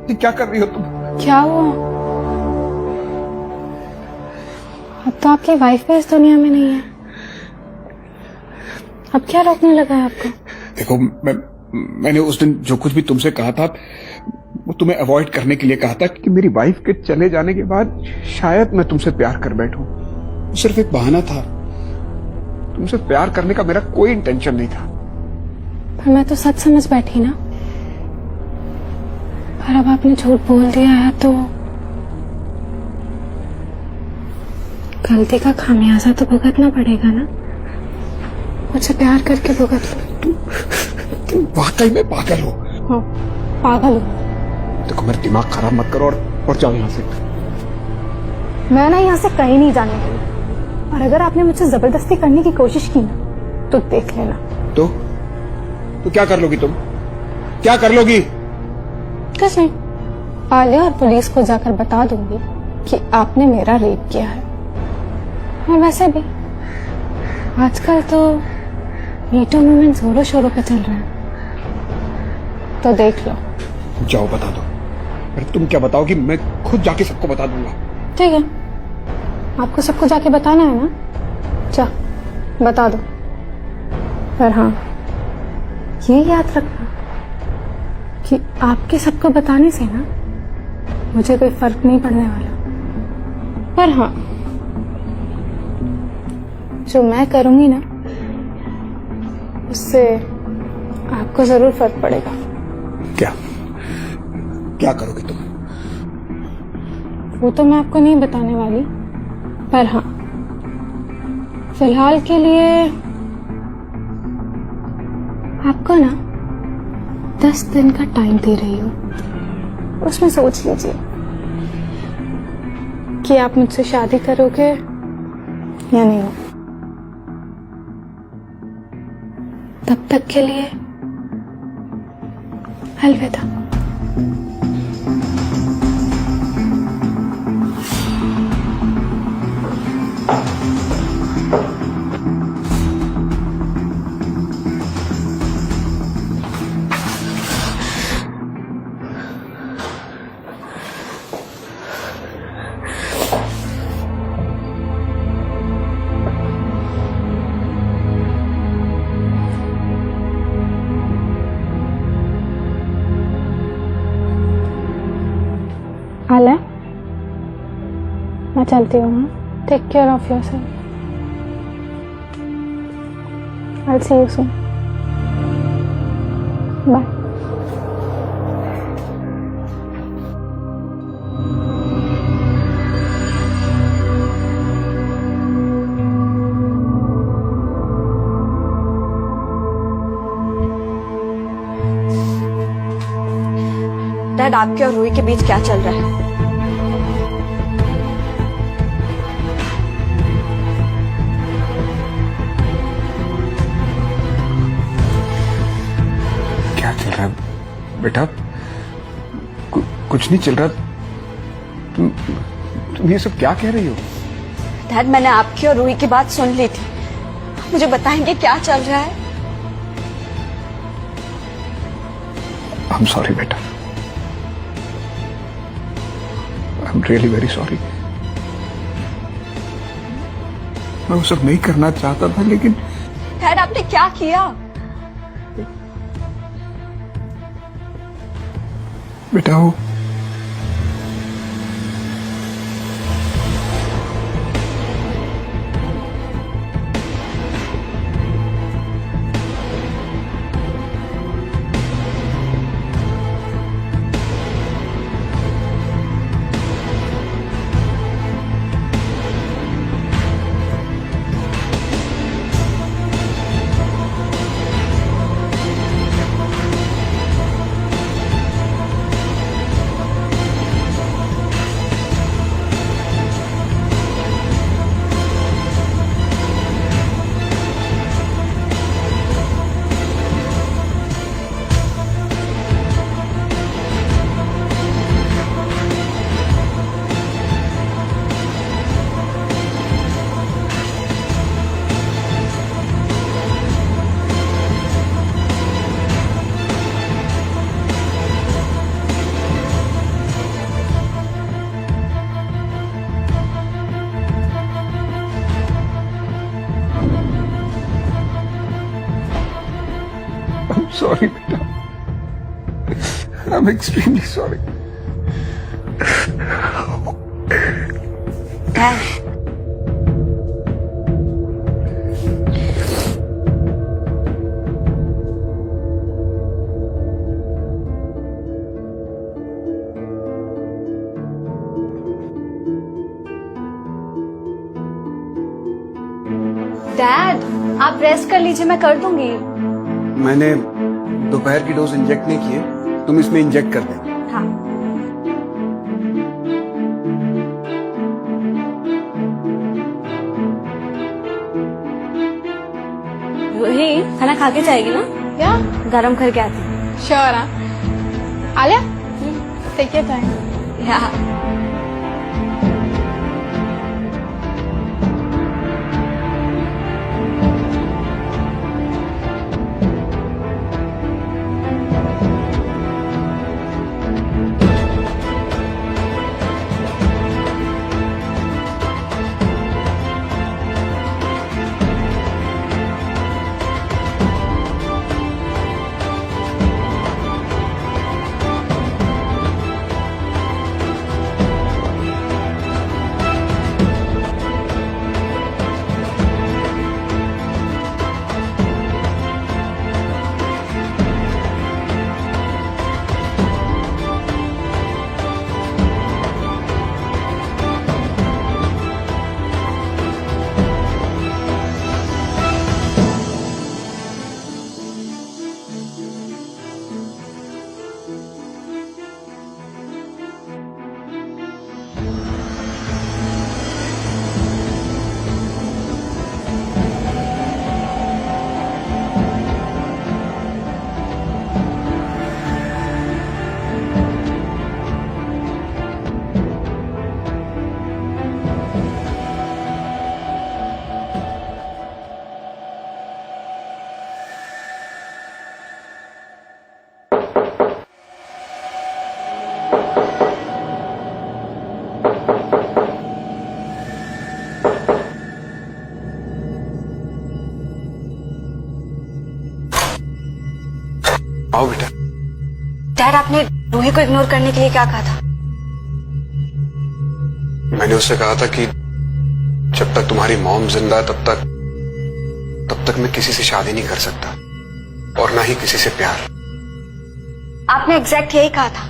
ये क्या कर रही हो तुम? क्या हुआ? अब तो आपकी वाइफ भी इस दुनिया में नहीं है। अब क्या रोकने लगा है आपको? देखो, मैंने उस दिन जो कुछ भी तुमसे कहा था वो तुम्हें अवॉइड करने के लिए कहा था कि मेरी वाइफ के चले जाने के बाद शायद मैं तुमसे प्यार कर बैठूं। वो सिर्फ एक बहाना था। तुमसे प्यार करने का मेरा कोई इंटेंशन नहीं था। पर मैं तो सच समझ बैठी ना। पर अब आपने झूठ बोल दिया है तो गलती का खामियाजा तो भुगतना पड़ेगा ना। मुझे प्यार करके भुगत लो। तुम वाकई में पागल हो। हाँ, पागल हो। देखो, मेरा दिमाग खराब मत करो और जाओ यहाँ से। मैं ना यहाँ से कहीं नहीं जाने वाली। और अगर आपने मुझसे जबरदस्ती करने की कोशिश की ना तो देख लेना। तो क्या कर लोगी तुम? क्या कर लोगी? कुछ नहीं, आलिया और पुलिस को जाकर बता दूंगी कि आपने मेरा रेप किया है। और वैसे भी आजकल तो मीटू मूवमेंट जोरों शोरों पे चल रहा है, तो देख लो। जाओ बता दो। अरे तुम क्या बताओगी? मैं खुद जाके सबको बता दूंगा। ठीक है, आपको सबको जाके बताना है ना? जा बता दो। पर हाँ, ये याद रखना कि आपके सबको बताने से ना मुझे कोई फर्क नहीं पड़ने वाला। पर हाँ, जो मैं करूंगी ना उससे आपको जरूर फर्क पड़ेगा। क्या क्या करोगी तुम? वो तो मैं आपको नहीं बताने वाली। पर हाँ, फिलहाल के लिए आपको ना 10 दिन का टाइम दे रही हूँ। उसमें सोच लीजिए कि आप मुझसे शादी करोगे या नहीं। तब तक के लिए अलविदा। आलिया, मैं चलती हूँ। Take care of yourself. I'll see you soon. Bye. Dad, आपके और रूही के बीच क्या चल रहा है? क्या चल रहा है बेटा? कुछ नहीं चल रहा। तुम ये सब क्या कह रही हो? डैड, मैंने आपकी और रूही की बात सुन ली थी। मुझे बताएंगे क्या चल रहा है? I'm sorry बेटा। I'm really very sorry। मैं वो सब नहीं करना चाहता था, लेकिन डैड, आपने क्या किया? बेटा वो सॉरी बेटा, I am extremely sorry. Dad, dad आप रेस्ट कर लीजिए, मैं कर दूंगी। मैंने दोपहर की डोज इंजेक्ट नहीं किए, तुम इसमें इंजेक्ट कर देना। हाँ। रूही खाना खा के जाएगी ना? या गरम करके आती हूँ। श्योर। हाँ आलिया, टेक योर टाइम। या आओ बेटा। डैड, आपने रूही को इग्नोर करने के लिए क्या कहा था? मैंने उससे कहा था कि जब तक तुम्हारी मॉम जिंदा है तब तक मैं किसी से शादी नहीं कर सकता, और ना ही किसी से प्यार। आपने एग्जैक्ट यही कहा था।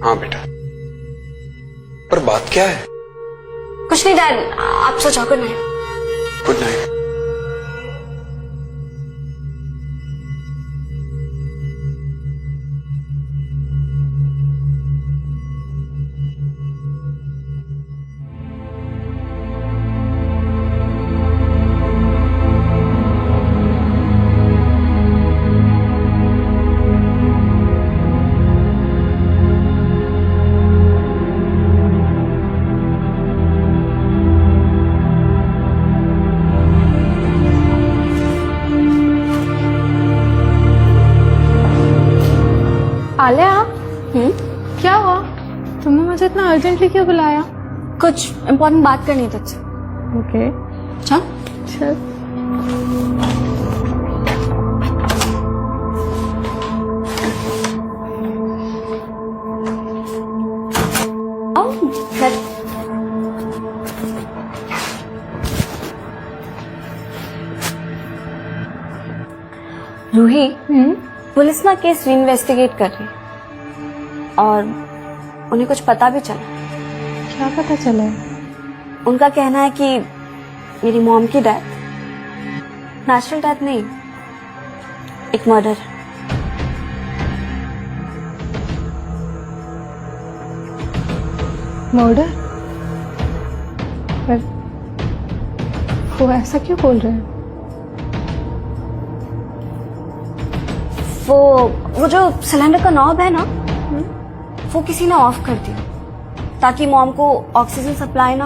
हाँ बेटा, पर बात क्या है? कुछ नहीं डैड, आप सो जाओ। Good night. Good night. Alia, क्या हुआ? तुमने मुझे इतना अर्जेंटली क्यों बुलाया? कुछ इम्पोर्टेंट बात करनी है तुझसे। ओके चल। चल। आओ, बैठ। रूही, पुलिस ना केस इन्वेस्टिगेट कर रही है और उन्हें कुछ पता भी चला। क्या पता चला? उनका कहना है कि मेरी मॉम की डेथ नेचुरल डेथ नहीं, एक मर्डर। मर्डर? पर वो ऐसा क्यों बोल रहे हैं? वो जो सिलेंडर का नॉब है ना, वो किसी ने ऑफ कर दिया ताकि मॉम को ऑक्सीजन सप्लाई ना।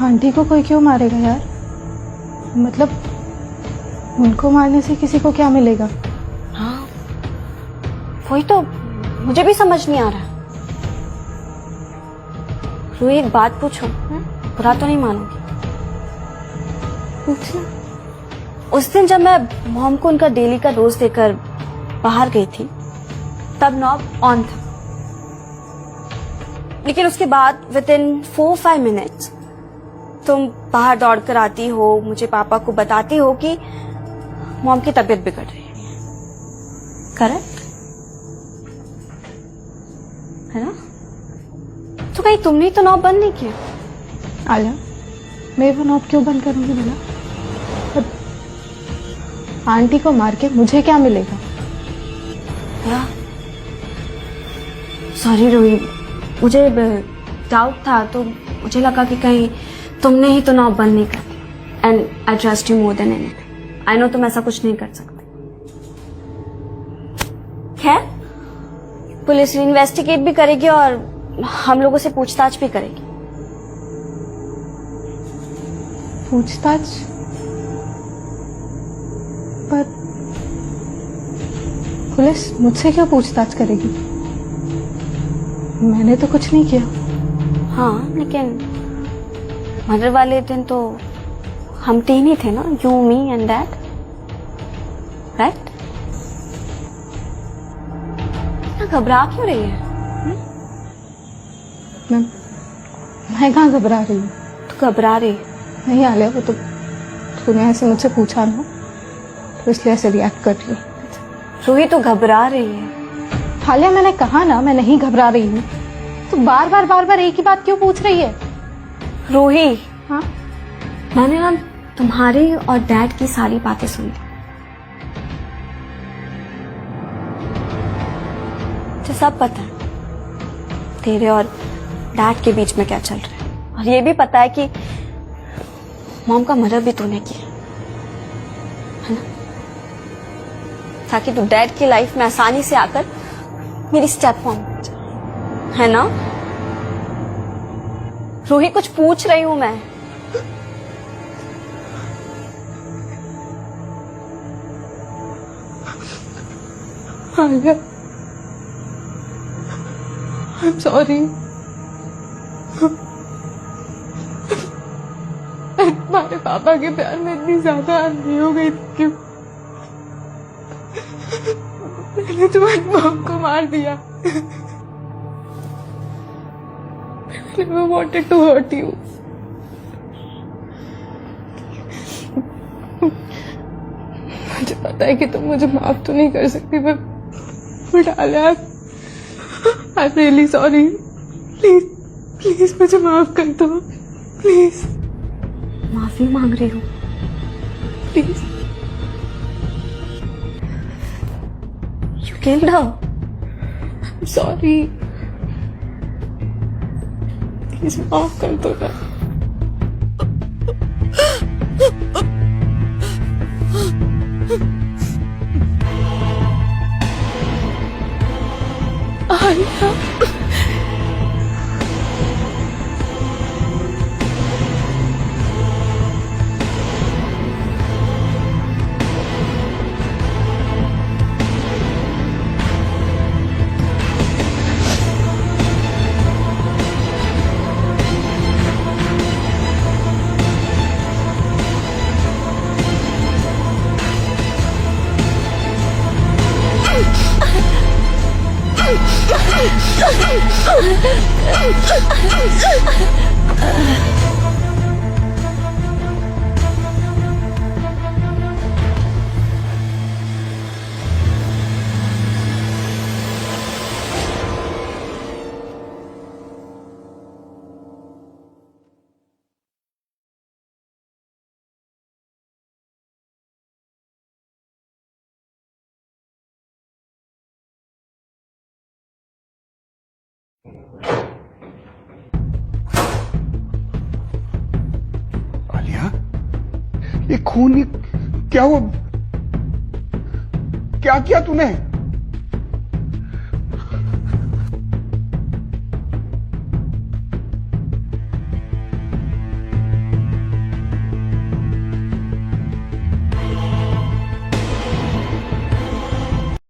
आंटी को कोई क्यों मारेगा यार? मतलब उनको मारने से किसी को क्या मिलेगा? हाँ, वही तो मुझे भी समझ नहीं आ रहा। रूही, एक बात पूछो, बुरा तो नहीं मानोगी? पूछना। उस दिन जब मैं मॉम को उनका डेली का डोज देकर बाहर गई थी तब नॉब ऑन था, लेकिन उसके बाद विद इन 4-5 मिनट्स तुम बाहर दौड़ कर आती हो, मुझे पापा को बताती हो कि मॉम की तबीयत बिगड़ रही है। करेक्ट है ना? तो कहीं तुमने तो नॉब बंद नहीं किया? आलिया, मैं वो नॉब क्यों बंद करूंगी बोला? आंटी को मार के मुझे क्या मिलेगा? सॉरी रोही, मुझे डाउट था तो मुझे लगा कि कहीं तुमने ही तो नॉब बंद नहीं कर। And I trust you more than anything. I know तुम ऐसा कुछ नहीं कर सकते। खैर, पुलिस इन्वेस्टिगेट भी करेगी और हम लोगों से पूछताछ भी करेगी। पूछताछ? पर पुलिस मुझसे क्यों पूछताछ करेगी? मैंने तो कुछ नहीं किया। हाँ, लेकिन मर्डर वाले दिन तो हम 3 ही थे ना, you, me and dad, right? घबरा क्यों रही है? मैं कहाँ घबरा रही हूँ? तो घबरा रही है? नहीं आलिया, वो तो तूने ऐसे मुझसे पूछा ना, तो इसलिए ऐसे रिएक्ट कर रही है। रूही तो घबरा रही है। आलिया, मैंने कहा ना मैं नहीं घबरा रही हूँ। तो बार बार एक ही बात क्यों पूछ रही है? रूही, हाँ, मैंने ना तुम्हारी और डैड की सारी बातें सुन ली। तो सब पता है तेरे और डैड के बीच में क्या चल रहा है, और ये भी पता है कि मॉम का मर्डर भी तूने किया है ना, ताकि तू डैड की लाइफ में आसानी से आकर मेरी स्टेप मॉम बन जाए, है ना? रूही, कुछ पूछ रही हूं मैं। Alia, I'm sorry. तुम्हारे पापा के प्यार में इतनी ज्यादा अंधी हो गई थी क्यों? मैंने तुम्हारी मॉम को मार दिया। I never wanted to hurt you. मुझे पता है कि तुम मुझे माफ तो नहीं कर सकती, but Alia, I'm really sorry. Please मुझे माफ कर दो, प्लीज। माफी मांग रही हूँ? Please. You killed her. I'm sorry. Please माफ कर दो ना। आलिया, आलिया, ये खून, ये क्या हुआ? क्या किया तूने?